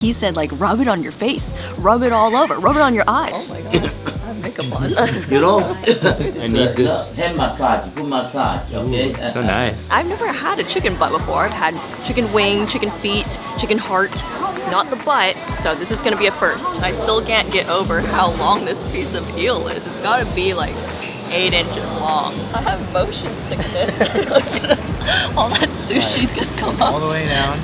He said like rub it on your face, rub it all over, rub it on your eyes. Oh my god, I make a bun. You know, I need this. hand massage, foot massage, okay? So nice. I've never had a chicken butt before. I've had chicken wing, chicken feet, chicken heart, not the butt, so this is gonna be a first. I still can't get over how long this piece of eel is. It's gotta be like 8 inches long. I have motion sickness. All that sushi's gonna come All up. the way down.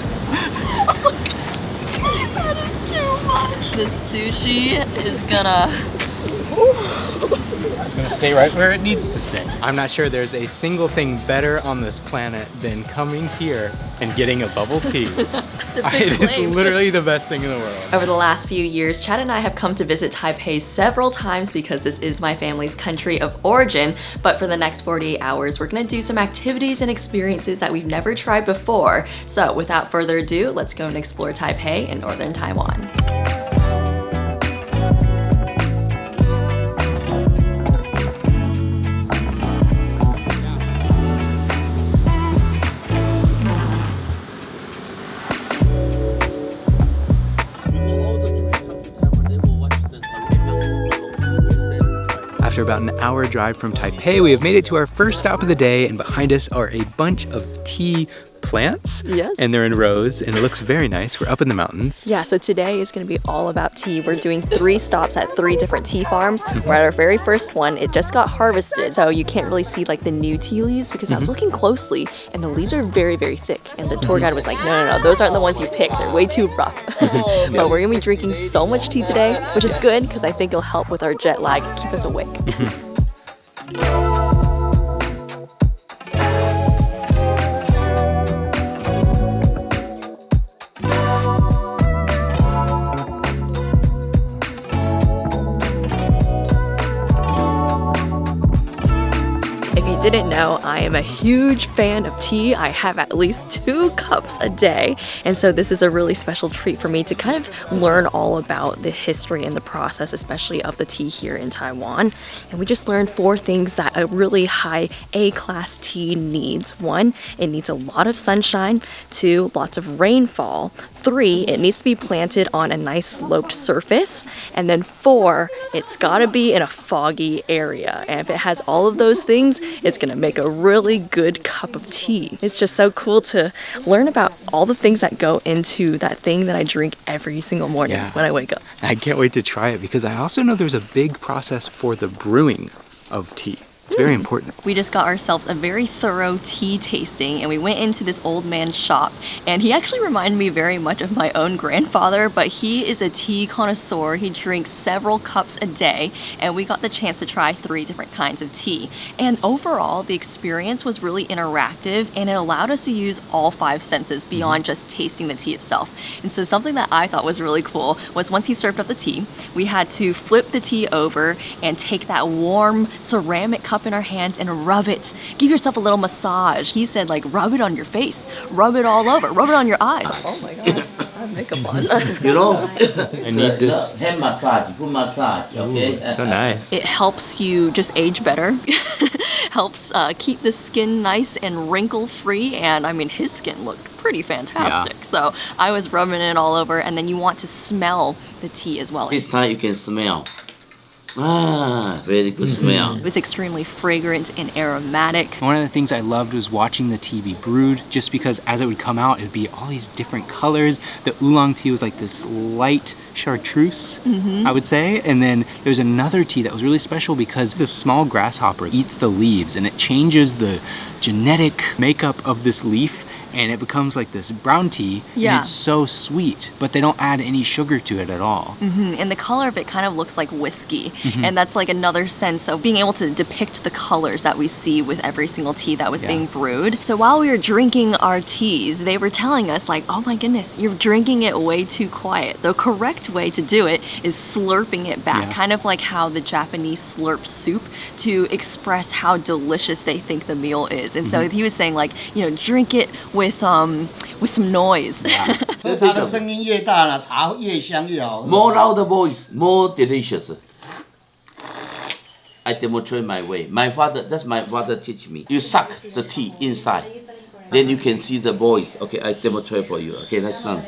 That is too much. The sushi is gonna... It's gonna stay right where it needs to stay. I'm not sure there's a single thing better on this planet than coming here and getting a bubble tea. It's a big It is claim. literally the best thing in the world. Over the last few years, Chad and I have come to visit Taipei several times because this is my family's country of origin, but for the next 48 hours, we're gonna do some activities and experiences that we've never tried before. So without further ado, let's go and explore Taipei and northern Taiwan. After about an hour drive from Taipei, we have made it to our first stop of the day, and behind us are a bunch of tea plants. Yes. And they're in rows, and it looks very nice. We're up in the mountains. Yeah, so today is gonna be all about tea. We're doing 3 stops at 3 different tea farms. We're at our very first one. It just got harvested, so you can't really see like the new tea leaves because I was looking closely and the leaves are very, very thick. And the tour guide was like, no, those aren't the ones you pick. They're way too rough. But we're gonna be drinking so much tea today, which is good because I think it'll help with our jet lag, keep us awake. Didn't know, I am a huge fan of tea. I have at least 2 cups a day, and so this is a really special treat for me to kind of learn all about the history and the process, especially of the tea here in Taiwan. And we just learned 4 things that a really high A-class tea needs. 1, it needs a lot of sunshine. 2, lots of rainfall. 3, it needs to be planted on a nice sloped surface. And then 4, it's gotta be in a foggy area. And if it has all of those things, it's gonna make a really good cup of tea. It's just so cool to learn about all the things that go into that thing that I drink every single morning when I wake up. I can't wait to try it because I also know there's a big process for the brewing of tea. It's very important. We just got ourselves a very thorough tea tasting, and we went into this old man's shop, and he actually reminded me very much of my own grandfather, but he is a tea connoisseur. He drinks several cups a day, and we got the chance to try 3 different kinds of tea. And overall, the experience was really interactive, and it allowed us to use all 5 senses beyond just tasting the tea itself. And so something that I thought was really cool was once he served up the tea, we had to flip the tea over and take that warm ceramic cup in our hands and rub it. Give yourself a little massage. He said like rub it on your face, rub it all over, rub it on your eyes. Oh my god, I make a bun. You know, I need this. hand massage, foot massage, okay? So nice. It helps you just age better. Helps keep the skin nice and wrinkle free, and I mean his skin looked pretty fantastic. So I was rubbing it all over, and then you want to smell the tea as well. This time you can smell. Ah, very good smell. It was extremely fragrant and aromatic. One of the things I loved was watching the tea be brewed, just because as it would come out, it'd be all these different colors. The oolong tea was like this light chartreuse, I would say. And then there's another tea that was really special because this small grasshopper eats the leaves and it changes the genetic makeup of this leaf, and it becomes like this brown tea, and it's so sweet, but they don't add any sugar to it at all. And the color of it kind of looks like whiskey, and that's like another sense of being able to depict the colors that we see with every single tea that was being brewed. So while we were drinking our teas, they were telling us like, oh my goodness, you're drinking it way too quiet. The correct way to do it is slurping it back, kind of like how the Japanese slurp soup to express how delicious they think the meal is. And so he was saying like, you know, drink it with some noise.它的声音越大了，茶越香越好。 More louder voice, more delicious. I demonstrate my way. That's my father teach me. You suck the tea inside, then you can see the voice. Okay, I demonstrate for you. Okay, next one.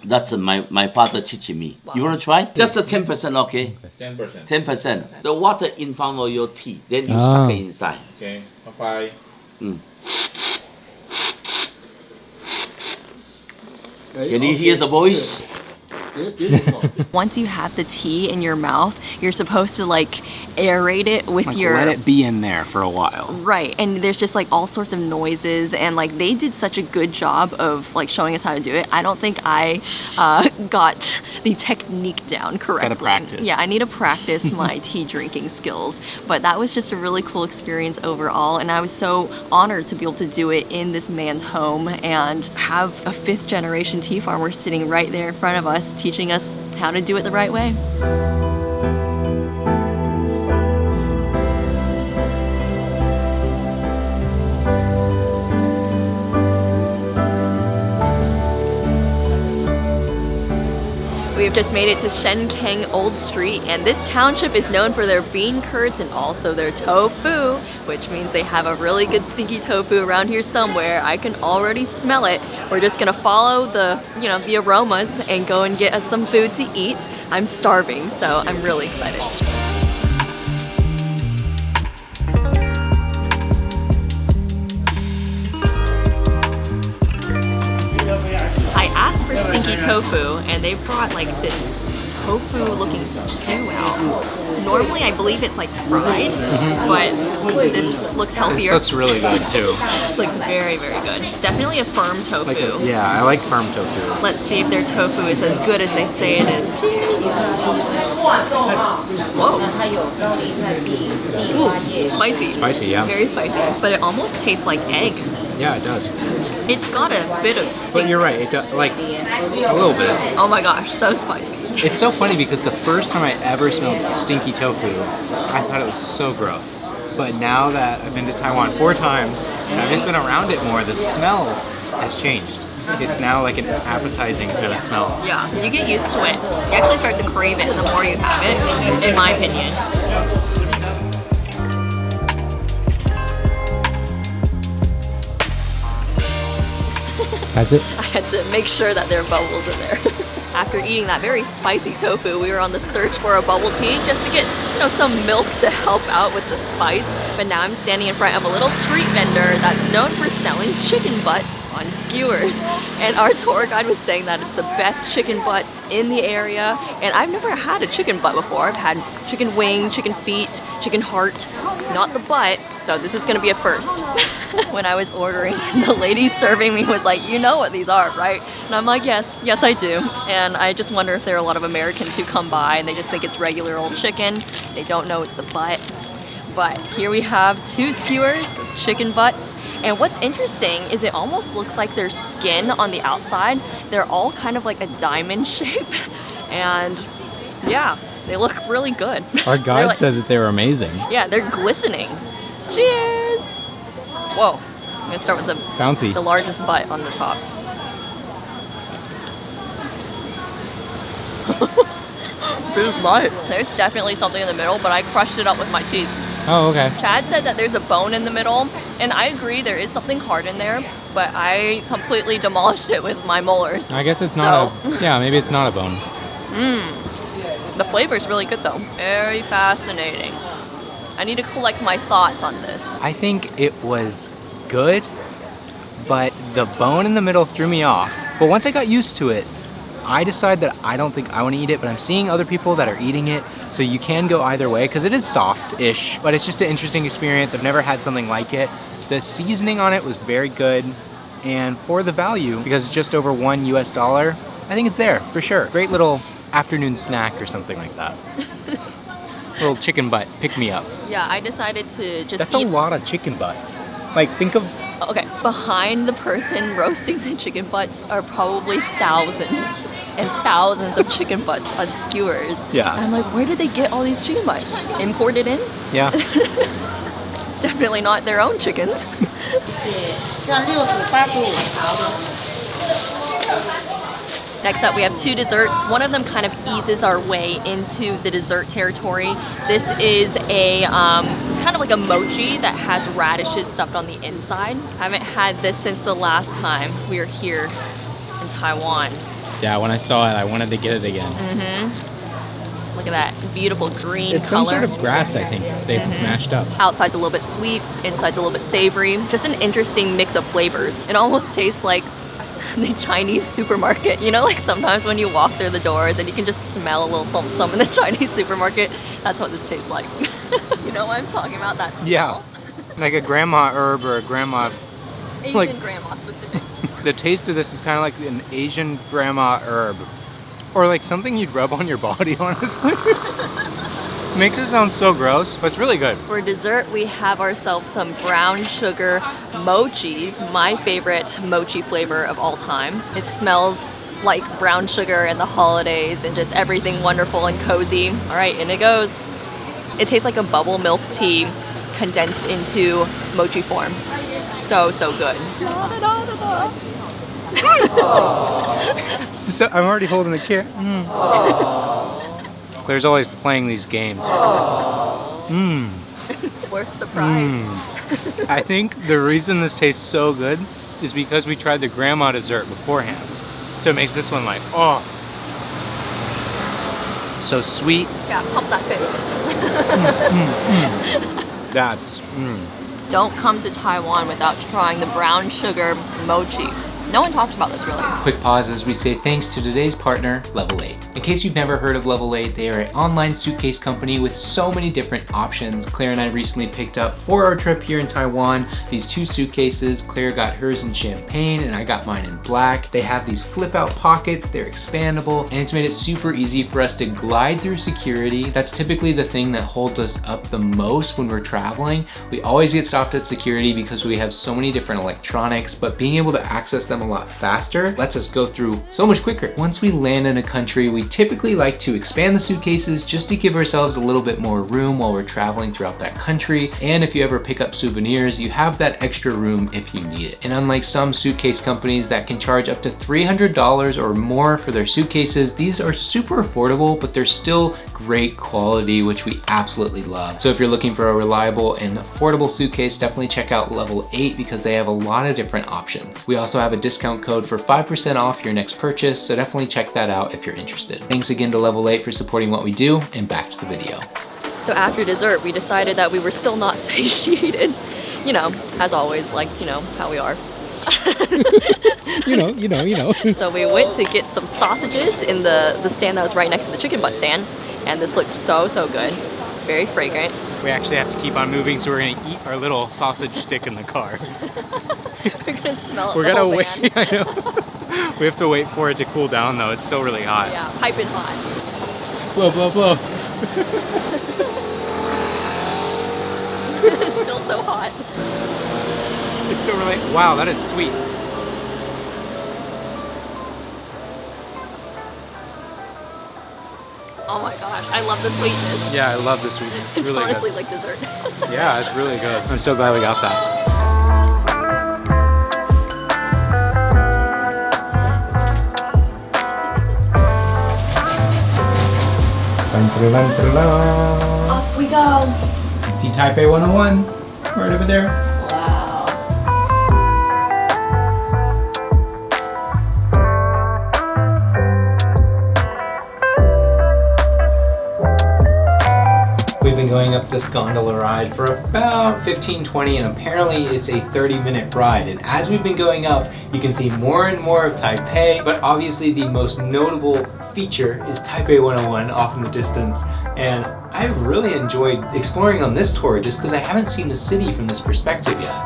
That's my father teaching me. You want to try? Just a 10%, okay? 10%. 10%. The water in front of your tea, then you suck it inside. Okay, bye-bye. Can you hear the voice? Once you have the tea in your mouth, you're supposed to like aerate it with Like your let it be in there for a while. right, and there's just like all sorts of noises, and like they did such a good job of like showing us how to do it. I don't think I got the technique down correctly. Gotta practice. Yeah, I need to practice my tea drinking skills, but that was just a really cool experience overall, and I was so honored to be able to do it in this man's home and have a 5th generation tea farmer sitting right there in front of us teaching us how to do it the right way. We've just made it to Shenkeng Old Street, and this township is known for their bean curds and also their tofu, which means they have a really good stinky tofu around here somewhere. I can already smell it. We're just gonna follow the, the aromas and go and get us some food to eat. I'm starving, so I'm really excited. I asked for stinky tofu, and they brought like this tofu looking stew out. Normally I believe it's like fried, but this looks healthier. This looks really good too. This looks very, very good. Definitely a firm tofu. Yeah, I like firm tofu. Let's see if their tofu is as good as they say it is. Cheers! Whoa. Ooh, spicy. Spicy, yeah. Very spicy. But it almost tastes like egg. Yeah, it does. It's got a bit of stink. But you're right, it does, like a little bit. Oh my gosh, so spicy. It's so funny because the first time I ever smelled stinky tofu, I thought it was so gross. But now that I've been to Taiwan 4 times and I've just been around it more, the smell has changed. It's now like an appetizing kind of smell. Yeah, you get used to it. You actually start to crave it the more you have it, in my opinion. That's it? I had to make sure that there are bubbles in there. After eating that very spicy tofu, we were on the search for a bubble tea just to get, some milk to help out with the spice. But now I'm standing in front of a little street vendor that's known for selling chicken butts on skewers. And our tour guide was saying that it's the best chicken butts in the area. And I've never had a chicken butt before. I've had chicken wing, chicken feet, chicken heart, not the butt. So this is gonna be a first. When I was ordering, the lady serving me was like, you know what these are, right? And I'm like, yes I do. And I just wonder if there are a lot of Americans who come by and they just think it's regular old chicken. They don't know it's the butt. But here we have 2 skewers, chicken butts. And what's interesting is it almost looks like their skin on the outside. They're all kind of like a diamond shape. And yeah, they look really good. Our guide said that they were amazing. Yeah, they're glistening. Cheers! Whoa, I'm gonna start with Bouncy. the largest butt on the top. Big bite. There's definitely something in the middle, but I crushed it up with my teeth. Oh, okay. Chad said that there's a bone in the middle, and I agree there is something hard in there, but I completely demolished it with my molars. I guess it's not yeah, maybe it's not a bone. The flavor is really good though. Very fascinating. I need to collect my thoughts on this. I think it was good, but the bone in the middle threw me off. But once I got used to it, I decided that I don't think I want to eat it, but I'm seeing other people that are eating it, so you can go either way, because it is soft-ish, but it's just an interesting experience. I've never had something like it. The seasoning on it was very good, and for the value, because it's just over $1 US, I think it's there, for sure. Great little afternoon snack or something like that. Little chicken butt, pick me up. Yeah, I decided to just That's a eat. lot of chicken butts. Like, think of... Okay, behind the person roasting the chicken butts are probably thousands and thousands of chicken butts on skewers. Yeah. And I'm like, where did they get all these chicken butts? Imported in? Yeah. Definitely not their own chickens. Next up, we have 2 desserts. One of them kind of eases our way into the dessert territory. This is a, it's kind kind of like a mochi that has radishes stuffed on the inside. I haven't had this since the last time we were here in Taiwan. Yeah, when I saw it, I wanted to get it again. Look at that beautiful green It's some color. sort of grass, I think, they've mashed up. Outside's a little bit sweet, inside's a little bit savory. Just an interesting mix of flavors. It almost tastes like the Chinese supermarket. You know, like sometimes when you walk through the doors and you can just smell a little something in the Chinese supermarket. That's what this tastes like. You know what I'm talking about? That smell. Yeah, like a grandma herb or a grandma. Asian grandma specific. The taste of this is kind of like an Asian grandma herb. Or like something you'd rub on your body, honestly. Makes it sound so gross, but it's really good. For dessert, we have ourselves some brown sugar mochis, my favorite mochi flavor of all time. It smells like brown sugar and the holidays and just everything wonderful and cozy. All right, in it goes. It tastes like a bubble milk tea condensed into mochi form. So, so good. So I'm already holding a carrot. Claire's always playing these games. Worth the price. I think the reason this tastes so good is because we tried the grandma dessert beforehand. So it makes this one like, oh. So sweet. Yeah, pump that fist. That's, Don't come to Taiwan without trying the brown sugar mochi. No one talks about this really. Quick pause as we say thanks to today's partner, Level 8. In case you've never heard of Level 8, they are an online suitcase company with so many different options. Claire and I recently picked up for our trip here in Taiwan these 2 suitcases. Claire got hers in champagne and I got mine in black. They have these flip out pockets, they're expandable, and it's made it super easy for us to glide through security. That's typically the thing that holds us up the most when we're traveling. We always get stopped at security because we have so many different electronics, but being able to access them a lot faster lets us go through so much quicker. Once we land in a country, we typically like to expand the suitcases just to give ourselves a little bit more room while we're traveling throughout that country. And if you ever pick up souvenirs, you have that extra room if you need it. And unlike some suitcase companies that can charge up to $300 or more for their suitcases, these are super affordable, but they're still great quality, which we absolutely love. So if you're looking for a reliable and affordable suitcase, definitely check out Level 8 because they have a lot of different options. We also have a discount code for 5% off your next purchase, so definitely check that out if you're interested. Thanks again to Level 8 for supporting what we do, and back to the video. So after dessert, we decided that we were still not satiated. You know, as always, like, you know, how we are. You know. So we went to get some sausages in the stand that was right next to the chicken butt stand. And this looks so, so good. Very fragrant. We actually have to keep on moving, so we're gonna eat our little sausage stick in the car. We're gonna smell it. We're the gonna whole wait, van. I know. We have to wait for it to cool down though, it's still really hot. Yeah, piping hot. Blow, blow, blow. It's still so hot. It's still really, wow, that is sweet. Oh my gosh, I love the sweetness. Yeah, I love the sweetness. It's really honestly good. like dessert. Yeah, it's really good. I'm so glad we got that. Off we go. See Taipei 101 right over there. Wow. We've been going up this gondola ride for about 15-20, and apparently it's a 30-minute ride. And as we've been going up, you can see more and more of Taipei, but obviously the most notable feature is Taipei 101 off in the distance. And I've really enjoyed exploring on this tour just because I haven't seen the city from this perspective yet.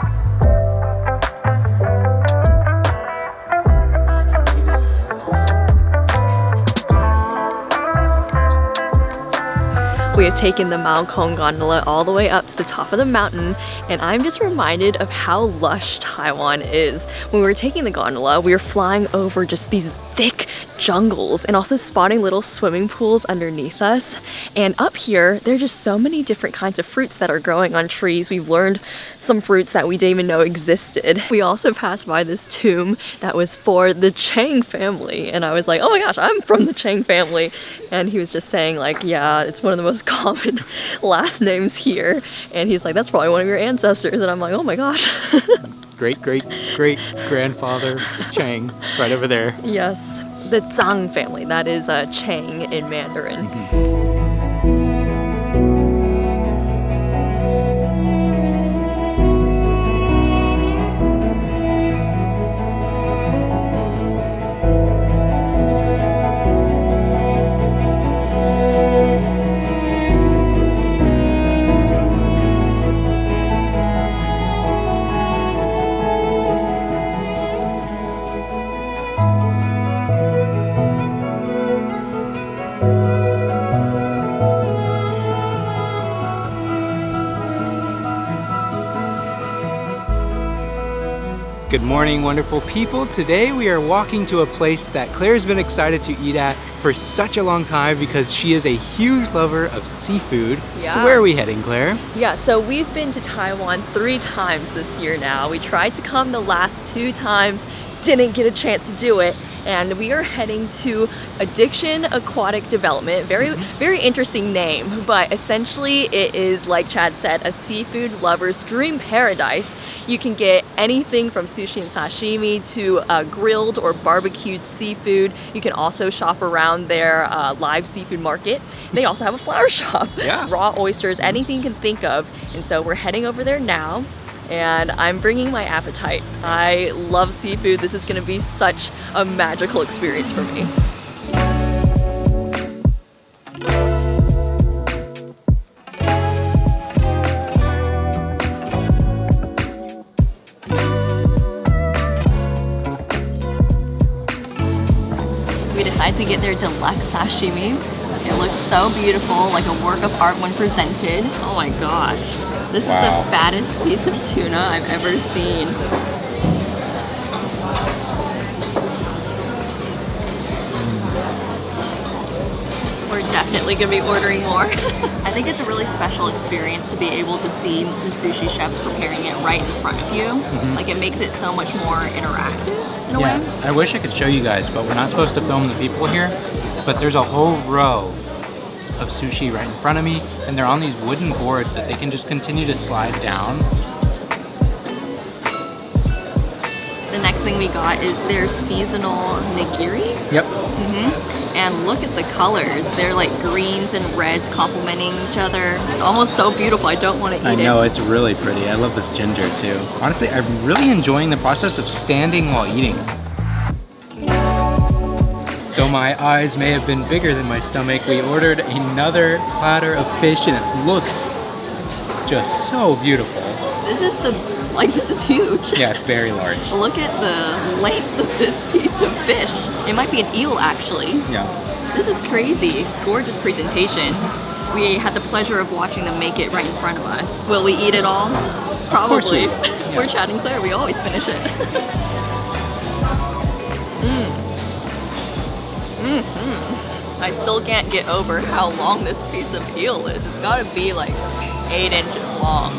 We have taken the Maokong Gondola all the way up to the top of the mountain, and I'm just reminded of how lush Taiwan is. When we were taking the gondola, we were flying over just these thick jungles and also spotting little swimming pools underneath us. And up here, there are just so many different kinds of fruits that are growing on trees. We've learned some fruits that we didn't even know existed. We also passed by this tomb that was for the Chang family. And I was like, oh my gosh, I'm from the Chang family. And he was just saying like, yeah, it's one of the most common last names here. And he's like, that's probably one of your ancestors. And I'm like, oh my gosh. Great-great-great-grandfather Chang, right over there. Yes, the Zhang family. That is Chang in Mandarin. Good morning, wonderful people. Today we are walking to a place that Claire's been excited to eat at for such a long time because she is a huge lover of seafood. Yeah. So where are we heading, Claire? Yeah, so we've been to Taiwan 3 times this year now. We tried to come the last 2 times, didn't get a chance to do it. And we are heading to Addiction Aquatic Development. Very interesting name, but essentially it is, like Chad said, a seafood lover's dream paradise. You can get anything from sushi and sashimi to grilled or barbecued seafood. You can also shop around their live seafood market. They also have a flower shop. Yeah. Raw oysters, anything you can think of. And so we're heading over there now. And I'm bringing my appetite. I love seafood. This is gonna be such a magical experience for me. We decided to get their deluxe sashimi. It looks so beautiful, like a work of art when presented. Oh my gosh. This is the fattest piece of tuna I've ever seen. We're definitely gonna be ordering more. I think it's a really special experience to be able to see the sushi chefs preparing it right in front of you. Like it makes it so much more interactive in a way. I wish I could show you guys, but we're not supposed to film the people here. But there's a whole row of sushi right in front of me, and they're on these wooden boards that they can just continue to slide down. The next thing we got is their seasonal nigiri. Yep. And look at the colors. They're like greens and reds complementing each other. It's almost so beautiful. I don't want to eat it. I know, it's really pretty. I love this ginger too. Honestly, I'm really enjoying the process of standing while eating. So my eyes may have been bigger than my stomach. We ordered another platter of fish and it looks just so beautiful. This is huge. Yeah, it's very large. Look at the length of this piece of fish. It might be an eel actually. Yeah. This is crazy. Gorgeous presentation. We had the pleasure of watching them make it right in front of us. Will we eat it all? Probably. Yeah. We're Chad and Claire. We always finish it. I still can't get over how long this piece of eel is. It's gotta be like 8 inches long.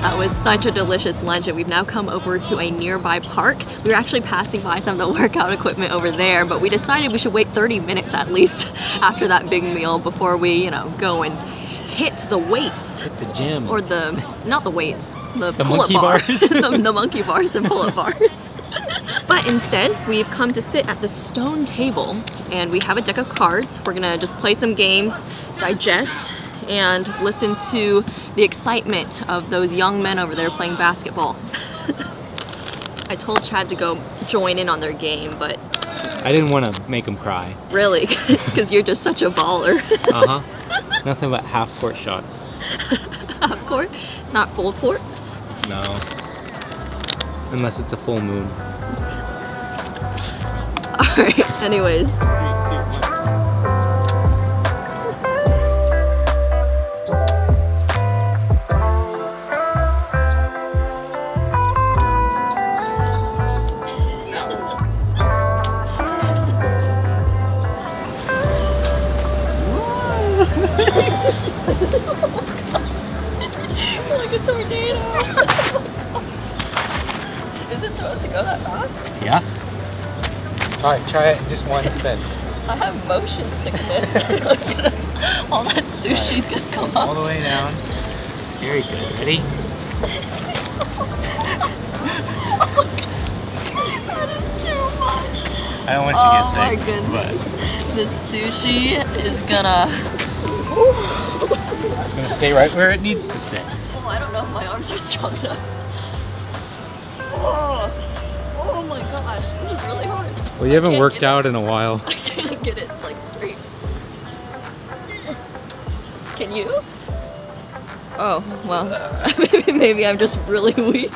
That was such a delicious lunch, and we've now come over to a nearby park. We were actually passing by some of the workout equipment over there, but we decided we should wait 30 minutes at least after that big meal before we, you know, go and hit the weights. Hit the gym. Or not the weights, the pull-up monkey bars. bars. the monkey bars and pull-up bars. But instead, we've come to sit at the stone table, and we have a deck of cards. We're gonna just play some games, digest, and listen to the excitement of those young men over there playing basketball. I told Chad to go join in on their game, but... I didn't want to make him cry. Really? Because you're just such a baller. Nothing but half-court shots. Half court? Not full court? No. Unless it's a full moon. Alright, anyways. You're like a tornado. Is it supposed to go that fast? Yeah. All right, try it. Just one spin. I have motion sickness. All that sushi's gonna come All up. the way down. Very good. Ready? That is too much. I don't want you to get Oh sick. my goodness. The sushi is gonna... But it's gonna stay right where it needs to stay. Oh, I don't know if my arms are strong enough. Oh my god, this is really hard. Well, you haven't can't worked get out in a while. I can't get it like straight. Can you? Oh, well, maybe I'm just really weak.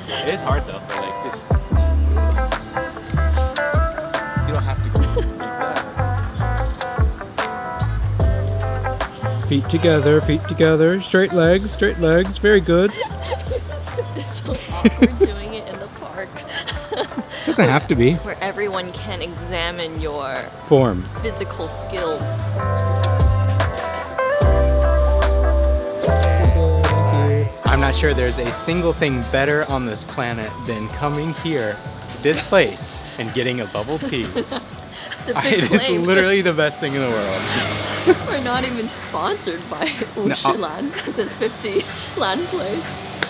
It is hard though. But like, you don't have to go like that. Feet together, straight legs, very good. It's so awkward doing it in the park. Doesn't have to be. Where everyone can examine your Form. physical skills. I'm not sure there's a single thing better on this planet than coming here to this place and getting a bubble tea. It's a big It is claim. literally the best thing in the world. We're not even sponsored by Wushilan, this 50 land place.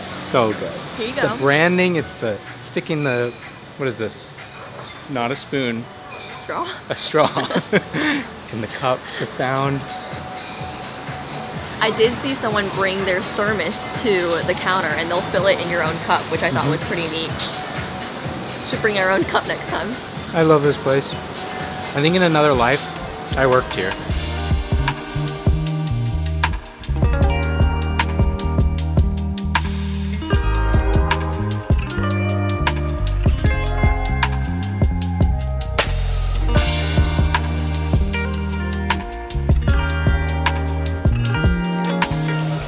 So good. Here you It's go. the branding, it's the sticking the, what is this? Not a spoon, Straw. a straw in the cup, the sound. I did see someone bring their thermos to the counter and they'll fill it in your own cup, which I thought was pretty neat. Should bring our own cup next time. I love this place. I think in another life, I worked here.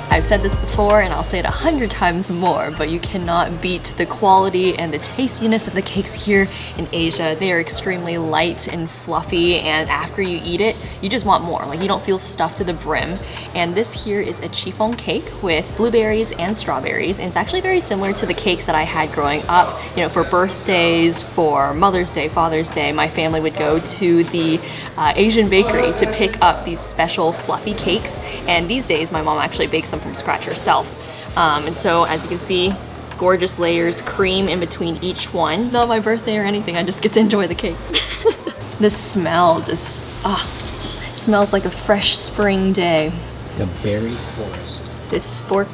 I've said this before and I'll say it 100 times more, but you cannot beat the quality and the tastiness of the cakes here in Asia. They are extremely light and fluffy, and after you eat it, you just want more. Like, you don't feel stuffed to the brim. And this here is a chiffon cake with blueberries and strawberries, and it's actually very similar to the cakes that I had growing up. You know, for birthdays, for Mother's Day, Father's Day, my family would go to the Asian bakery to pick up these special fluffy cakes, and these days my mom actually bakes them from scratch herself. And so, as you can see, gorgeous layers, cream in between each one. Not my birthday or anything, I just get to enjoy the cake. The smell just, smells like a fresh spring day. The berry forest. This fork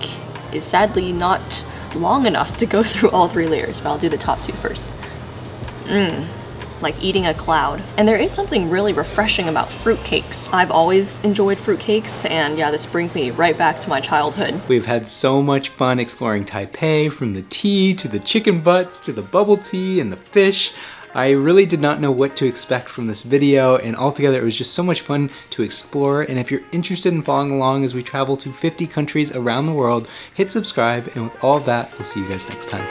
is sadly not long enough to go through all 3 layers, but I'll do the top 2 first. Like eating a cloud. And there is something really refreshing about fruitcakes. I've always enjoyed fruitcakes, and yeah, this brings me right back to my childhood. We've had so much fun exploring Taipei, from the tea to the chicken butts to the bubble tea and the fish. I really did not know what to expect from this video, and altogether it was just so much fun to explore. And if you're interested in following along as we travel to 50 countries around the world, hit subscribe, and with all of that, we'll see you guys next time.